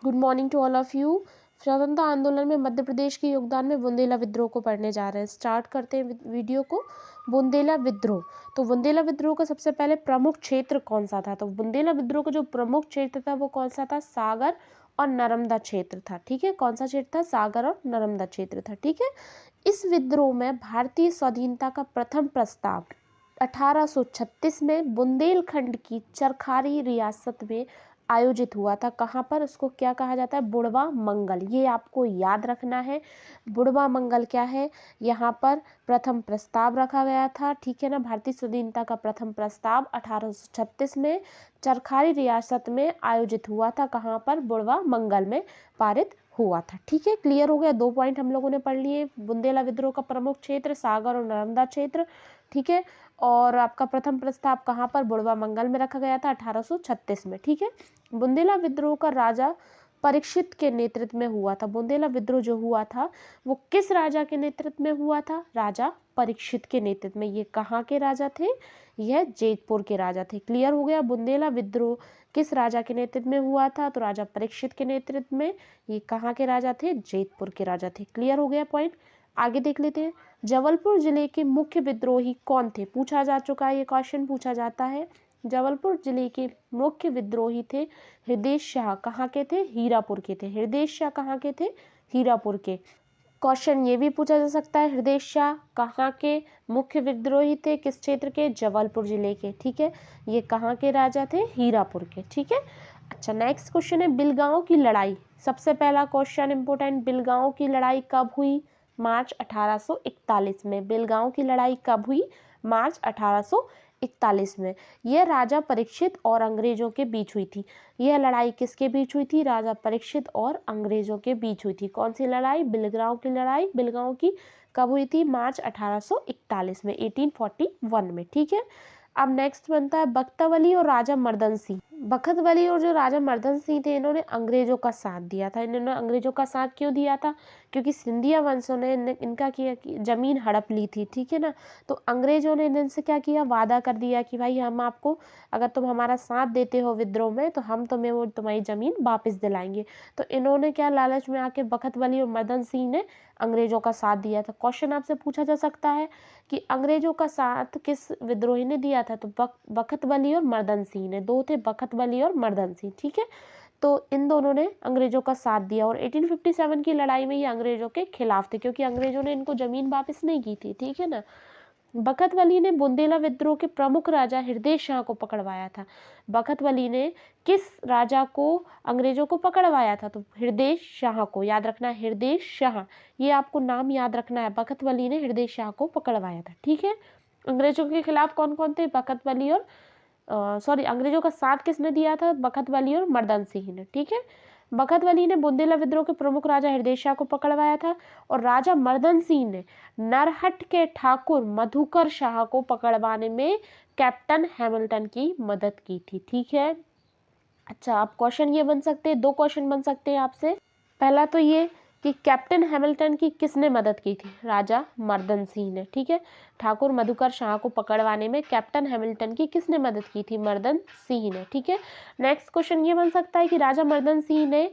Good morning to all of you. स्वतंत्रता आंदोलन में मध्य प्रदेश के योगदान में बुंदेला विद्रोह को पढ़ने जा रहे हैं। स्टार्ट करते हैं वीडियो को। बुंदेला विद्रोह। तो बुंदेला विद्रोह का सबसे पहले प्रमुख क्षेत्र कौन सा था? तो बुंदेला विद्रोह का जो प्रमुख क्षेत्र था वो कौन सा था? सागर और नर्मदा क्षेत्र था। ठीक है, कौन सा क्षेत्र था? सागर और नर्मदा क्षेत्र था। ठीक है, इस विद्रोह में भारतीय स्वाधीनता का प्रथम प्रस्ताव 1836 में बुंदेलखंड की चरखारी रियासत में आयोजित हुआ था। कहाँ पर? उसको क्या कहा जाता है? बुढ़वा मंगल। ये आपको याद रखना है। बुढ़वा मंगल क्या है? यहाँ पर प्रथम प्रस्ताव रखा गया था। ठीक है ना, भारतीय स्वाधीनता का प्रथम प्रस्ताव 1836 में चरखारी रियासत में आयोजित हुआ था। कहाँ पर? बुढ़वा मंगल में पारित हुआ था। ठीक है, क्लियर हो गया। 2 पॉइंट हम लोगों ने पढ़ लिए। बुंदेला विद्रोह का प्रमुख क्षेत्र सागर और नर्मदा क्षेत्र। ठीक है, और आपका प्रथम प्रस्ताव कहाँ पर? बुढ़वा मंगल में रखा गया था 1836 में। ठीक है, बुंदेला विद्रोह का राजा परीक्षित के नेतृत्व में हुआ था। बुंदेला विद्रोह जो हुआ था वो किस राजा के नेतृत्व में हुआ था? राजा परीक्षित के नेतृत्व में। ये कहाँ के राजा थे? यह जैतपुर के राजा थे। क्लियर हो गया। बुंदेला विद्रोह किस राजा के नेतृत्व में हुआ था? तो राजा परीक्षित के नेतृत्व में। ये कहाँ के राजा थे? जैतपुर के राजा थे। क्लियर हो गया पॉइंट। आगे देख लेते हैं। जबलपुर जिले के मुख्य विद्रोही कौन थे? पूछा जा चुका है, ये क्वेश्चन पूछा जाता है। जबलपुर जिले के मुख्य विद्रोही थे हृदय शाह। कहाँ के थे? हीरापुर के थे। हृदय शाह कहाँ के थे? हीरापुर के। क्वेश्चन ये भी पूछा जा सकता है, हृदय शाह कहाँ के मुख्य विद्रोही थे? किस क्षेत्र के? जबलपुर जिले के। ठीक है, ये कहाँ के राजा थे? हीरापुर के। ठीक है, अच्छा नेक्स्ट क्वेश्चन है बिलगांव की लड़ाई। सबसे पहला क्वेश्चन इंपोर्टेंट, बिलगांव की लड़ाई कब हुई? मार्च 1841 में। बिलगांव की लड़ाई कब हुई? मार्च 1841 में। यह राजा परीक्षित और अंग्रेजों के बीच हुई थी। यह लड़ाई किसके बीच हुई थी? राजा परीक्षित और अंग्रेजों के बीच हुई थी। कौन सी लड़ाई? बिलगांव की लड़ाई। बिलगांव की कब हुई थी? मार्च 1841 में, 1841 में। ठीक है, अब नेक्स्ट बनता है बख्तवली और राजा मर्दन सिंह। बख्तवली और जो राजा मर्दन सिंह थे इन्होंने अंग्रेजों का साथ दिया था। इन्होंने अंग्रेजों का साथ क्यों दिया था? क्योंकि सिंधिया वंशों ने इनका किया कि जमीन हड़प ली थी। ठीक है ना, तो अंग्रेजों ने इनसे क्या किया? वादा कर दिया कि भाई हम आपको, अगर तुम हमारा साथ देते हो विद्रोह में तो हम तुम्हें वो तुम्हारी जमीन वापस दिलाएंगे। तो इन्होंने क्या लालच में आके बख्तवली और मर्दन सिंह ने अंग्रेजों का साथ दिया था। क्वेश्चन आपसे पूछा जा सकता है कि अंग्रेजों का साथ किस विद्रोही ने दिया था? तो बख्तवली और मर्दन सिंह ने। दो थे, बख्तवली और मर्दन सिंह। ठीक है, तो इन दोनों ने अंग्रेजों का साथ दिया और 1857 की लड़ाई में ये अंग्रेजों के खिलाफ थे क्योंकि अंग्रेजों ने इनको जमीन वापस नहीं की थी। ठीक है ना, बख्तवली ने बुंदेला विद्रोह के प्रमुख राजा हृदय शाह को पकड़वाया था। बख्तवली ने किस राजा को अंग्रेजों को पकड़वाया था? तो हृदय शाह को। याद रखना है, हृदय शाह, ये आपको नाम याद रखना है। बख्तवली ने हृदय शाह को पकड़वाया था। ठीक है, अंग्रेजों के खिलाफ कौन कौन थे? बख्तवली और अंग्रेजों का साथ किसने दिया था? बख्तवली और मर्दन सिंह ने। ठीक है, बख्तवली ने बुंदेला विद्रोह के प्रमुख राजा हृदय शाह को पकड़वाया था और राजा मर्दन सिंह ने नरहट के ठाकुर मधुकर शाह को पकड़वाने में कैप्टन हैमिल्टन की मदद की थी। ठीक है, अच्छा आप क्वेश्चन ये बन सकते हैं, 2 क्वेश्चन बन सकते हैं आपसे। पहला तो ये कि कैप्टन हैमिल्टन की किसने मदद की थी? राजा मर्दन सिंह ने। ठीक है, ठाकुर मधुकर शाह को पकड़वाने में कैप्टन हैमिल्टन की किसने मदद की थी? मर्दन सिंह ने। ठीक है, नेक्स्ट क्वेश्चन ये बन सकता है कि राजा मर्दन सिंह ने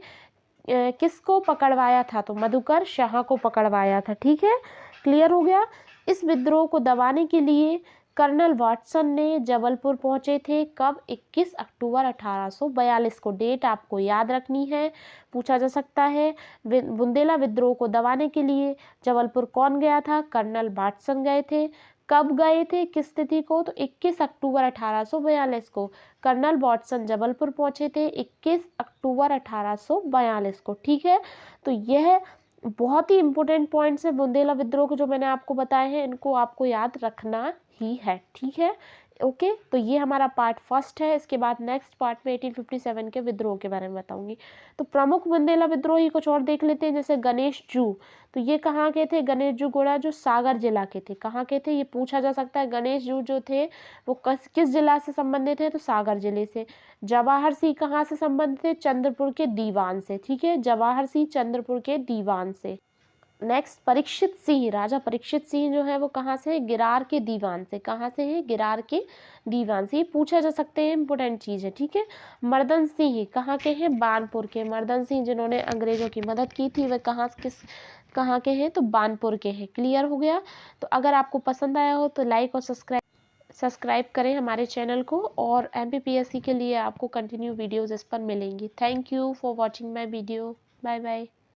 किसको पकड़वाया था? तो मधुकर शाह को पकड़वाया था। ठीक है, क्लियर हो गया। इस विद्रोह को दबाने के लिए कर्नल वाटसन ने जबलपुर पहुंचे थे। कब? 21 अक्टूबर 1842 को। डेट आपको याद रखनी है, पूछा जा सकता है। बुंदेला विद्रोह को दबाने के लिए जबलपुर कौन गया था? कर्नल वाटसन गए थे। कब गए थे? किस तिथि को? तो 21 अक्टूबर 1842 को कर्नल वाटसन जबलपुर पहुंचे थे 21 अक्टूबर 1842 को। ठीक है, तो यह बहुत ही इंपॉर्टेंट पॉइंट्स है बुंदेला विद्रोह के जो मैंने आपको बताए हैं, इनको आपको याद रखना ही है। ठीक है, ओके, तो ये हमारा पार्ट फर्स्ट है। इसके बाद नेक्स्ट पार्ट में 1857 के विद्रोह के बारे में बताऊंगी। तो प्रमुख बुंदेला विद्रोही कुछ और देख लेते हैं, जैसे गणेश जू। तो ये कहाँ के थे? गणेश जू गोड़ा जो सागर जिला के थे। कहाँ के थे? ये पूछा जा सकता है। गणेश जू जो थे वो किस जिला से संबंधित है? तो सागर जिले से। जवाहर सिंह कहाँ से संबंधित थे? चंद्रपुर के दीवान से। ठीक है, जवाहर सिंह चंद्रपुर के दीवान से। नेक्स्ट परीक्षित सिंह, राजा परीक्षित सिंह जो है वो कहाँ से है, गिरार के दीवान से। कहाँ से है, गिरार के दीवान से। ये पूछा जा सकते हैं, इंपॉर्टेंट चीज़ है, ठीक है। मर्दन सिंह कहाँ के हैं, बानपुर के। मर्दन सिंह जिन्होंने अंग्रेजों की मदद की थी वह कहाँ के हैं, तो बानपुर के हैं। क्लियर हो गया। तो अगर आपको पसंद आया हो तो लाइक और सब्सक्राइब करें हमारे चैनल को, और MPPSC के लिए आपको कंटिन्यू वीडियोज़ इस पर मिलेंगी। Thank you for watching my video. Bye bye.